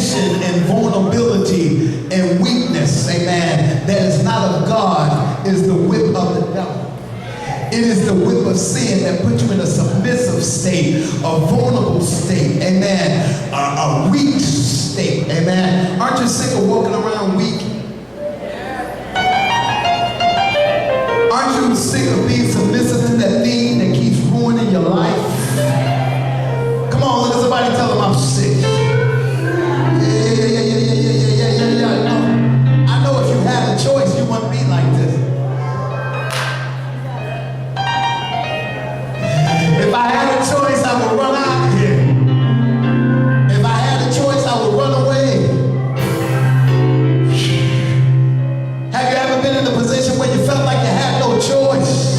submission and vulnerability and weakness, amen, that is not of God is the whip of the devil. It is the whip of sin that puts you in a submissive state, a vulnerable state, amen, a weak state, amen. Aren't you sick of walking around weak? Aren't you sick of being submissive to that thing that keeps ruining your life? Come on, look at somebody, tell them I'm sick. Yeah. I know if you had a choice, you wouldn't be like this. If I had a choice, I would run out of here. If I had a choice, I would run away. Have you ever been in a position where you felt like you had no choice?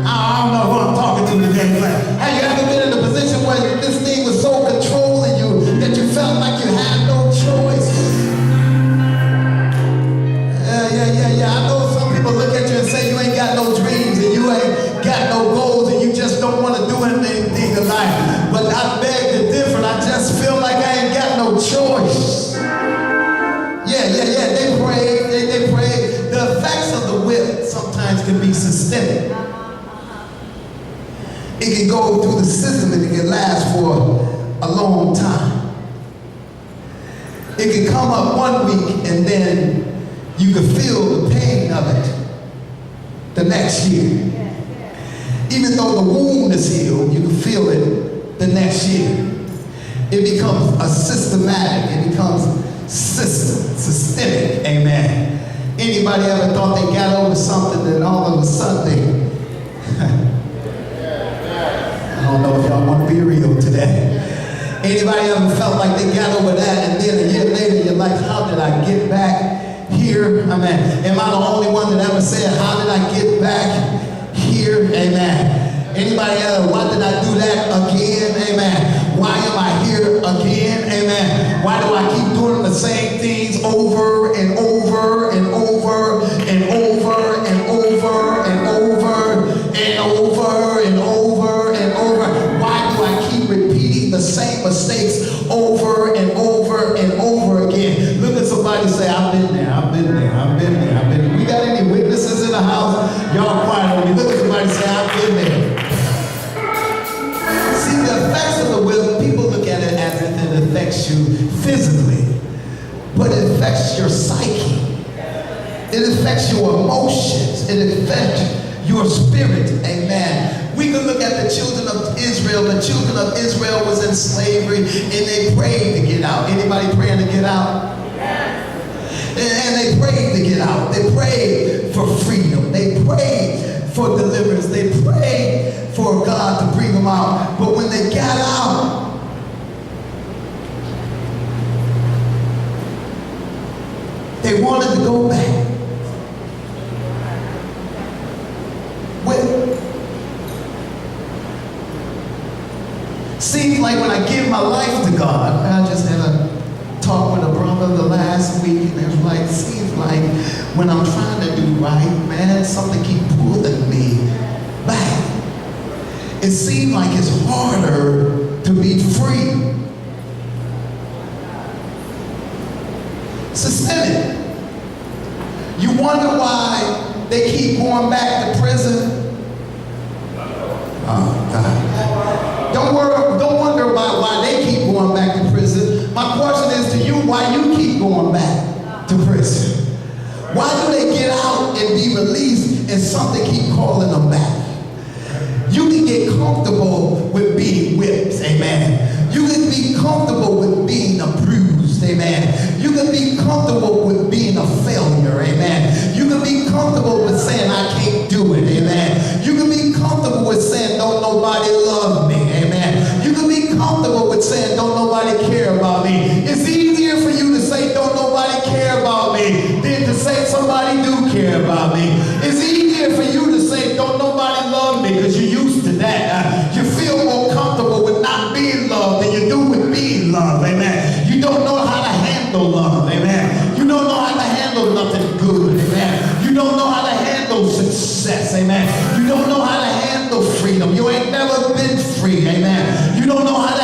I don't know who I'm talking to today, but have you ever been in a position where this thing was so controlling you that you felt like you had no choice? Yeah. I know some people look at you and say you ain't got no dreams and you ain't got no goals and you just don't want to do anything in life. But I beg to differ. I just feel like I ain't got no choice. Yeah. They pray. The effects of the whip sometimes can be systemic. It can go through the system and it can last for a long time. It can come up one week and then you can feel the pain of it the next year. Even though the wound is healed, you can feel it the next year. It becomes a systematic, it becomes systemic, amen. Anybody ever thought they got over something and all of a sudden I don't know if y'all want to be real today. Anybody ever felt like they got over that and then a year later you're like, how did I get back here? Amen. Am I the only one that ever said, how did I get back here? Amen. Anybody else, why did I do that again? Amen. Why am I here again? Amen. Why do I keep doing the same things over and over and over and over and over and over and over and over and over? Why do I keep repeating the same mistakes over and over and over again? Look at somebody and say, I've been there. We got any witnesses in the house? Y'all quiet on me. Look at somebody and say, I've been there. See, the effects of the whip, people look at it as if it affects you physically, but it affects your psyche. It affects your emotions. It affects your spirit. Amen. We can look at the children of Israel. The children of Israel was in slavery and they prayed to get out. Anybody praying to get out? And they prayed to get out. They prayed for freedom. They prayed for deliverance. They prayed for God to bring them out. But when they got out, they wanted to go back. Seems like when I give my life to God, I just had a talk with a brother the last week, and it was like, seems like when I'm trying to do right, man, something keep pulling me back. It seems like it's harder to be free. Systemic. You wonder why they keep going back to prison? Oh, God. Don't wonder about why they keep going back to prison. My question is to you, why you keep going back to prison? Why do they get out and be released and something keep calling them back? You can get comfortable with being whipped, amen. You can be comfortable with being abused, amen. You can be comfortable with being a failure, amen. You can be comfortable with saying I can't do it, amen. You can be comfortable with saying don't nobody love me, amen. You can be comfortable with saying don't nobody care about me. It's easier for you to say don't nobody care about me than to say somebody do care about me. It's easier for you to say don't nobody love me because you're used to that. You feel more comfortable with not being loved than you do with being loved, amen. You don't know how to handle love, amen. You don't know how to handle nothing good, amen. You don't know how to handle success, amen. You don't know how to handle freedom. You ain't never been free, amen. You don't know how to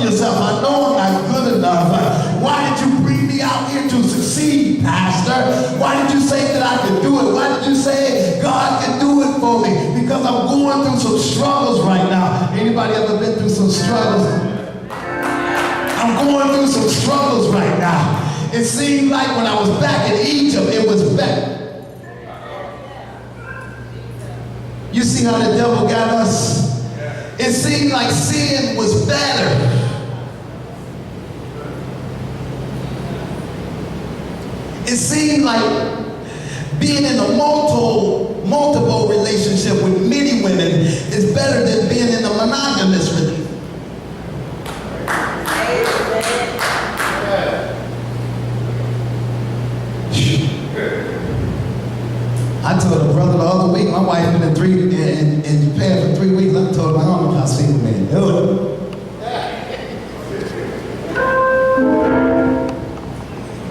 yourself, I know I'm not good enough. Why did you bring me out here to succeed, Pastor? Why did you say that I could do it? Why did you say God can do it for me? Because I'm going through some struggles right now. Anybody ever been through some struggles? I'm going through some struggles right now. It seemed like when I was back in Egypt, it was better. You see how the devil got us? It seemed like sin was better. It seemed like being in a multiple relationship with many women is better than being in a monogamous relationship. I told a brother the other week, my wife been in Japan for 3 weeks. I told him, I don't know how single men do it.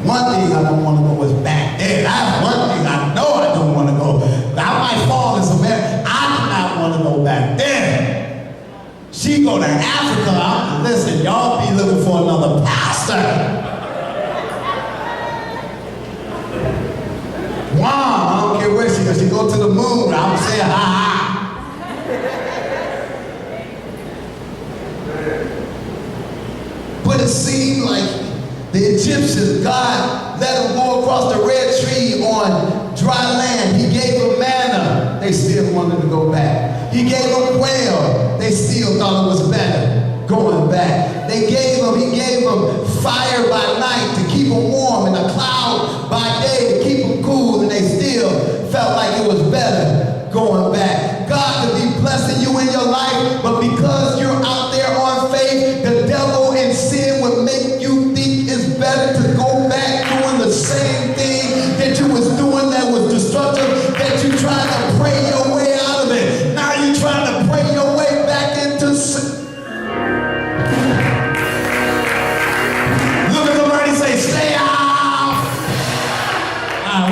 One thing I don't want to go is back there. That's one thing I know I don't want to go. I might fall in some area. I do not want to go back there. She go to Africa. Listen, y'all be looking for another pastor. Wow, I don't care where she goes. She go to the moon. I would say ha ha. But it seemed like the Egyptians, God let them go across the Red Sea on dry land. He gave them manna. They still wanted to go back. He gave them quail. They still thought it was better going back. He gave them fire by night to keep them warm and a cloud by day to keep them cool, and they still felt like it was better going back. God could be blessing you in your life, but because you're out there on faith, the devil and sin would make you think it's better to go back doing the same thing that you was doing that was destructive, that you tried to pray your way out of it. Now you're trying to pray your way back into sin. Look at somebody and say, stay out.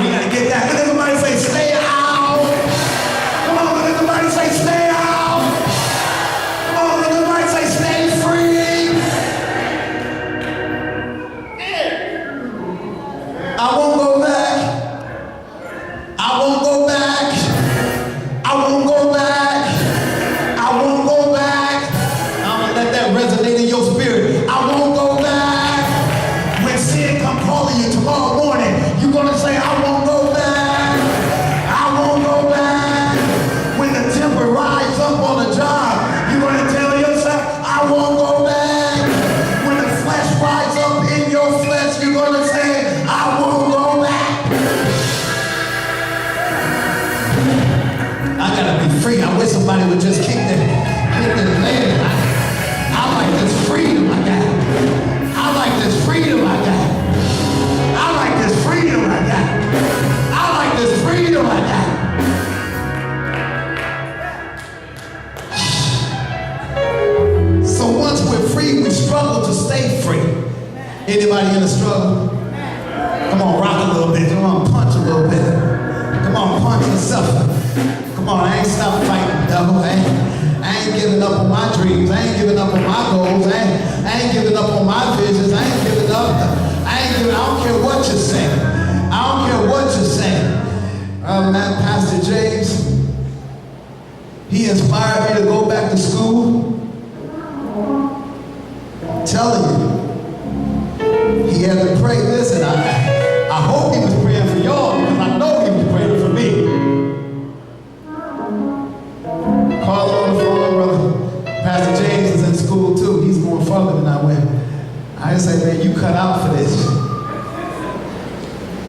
We got to get that. Look at somebody and say, stay out. Come on, look at somebody and say, stay out. Come on, look at somebody and say, stay free. I won't go back. I won't go back. I won't go back. I won't go back. I'm going to let that resonate in your spirit. I won't go back. When sin come calling you tomorrow morning, you're going to say, I won't go back. I won't go back. When the temper rises up on the job, you're going to tell yourself, I won't go back. When the flesh rises up in your flesh, you're going to say, I won't go back. I got to be free. I wish somebody would just kick the land. I like this freedom I got. I like this freedom I got. I like this freedom I got. I like this freedom I got. So once we're free, we struggle to stay free. Anybody in a struggle? Come on, rock a little bit. Come on, punch a little bit. Come on, punch yourself. Come on, I ain't stopped fighting, devil. I ain't giving up on my dreams. I ain't giving up on my goals. I ain't giving up on my visions. I ain't giving up. I don't care what you're saying. I don't care what you're saying. Man, Pastor James, he inspired me to go back to school. I'm telling you, he had to pray. Listen, I hope he was praying for y'all because I know he was praying for me. Call on the phone, brother. Pastor James is in school too. He's more further than I went. I just say, man, you cut out for this.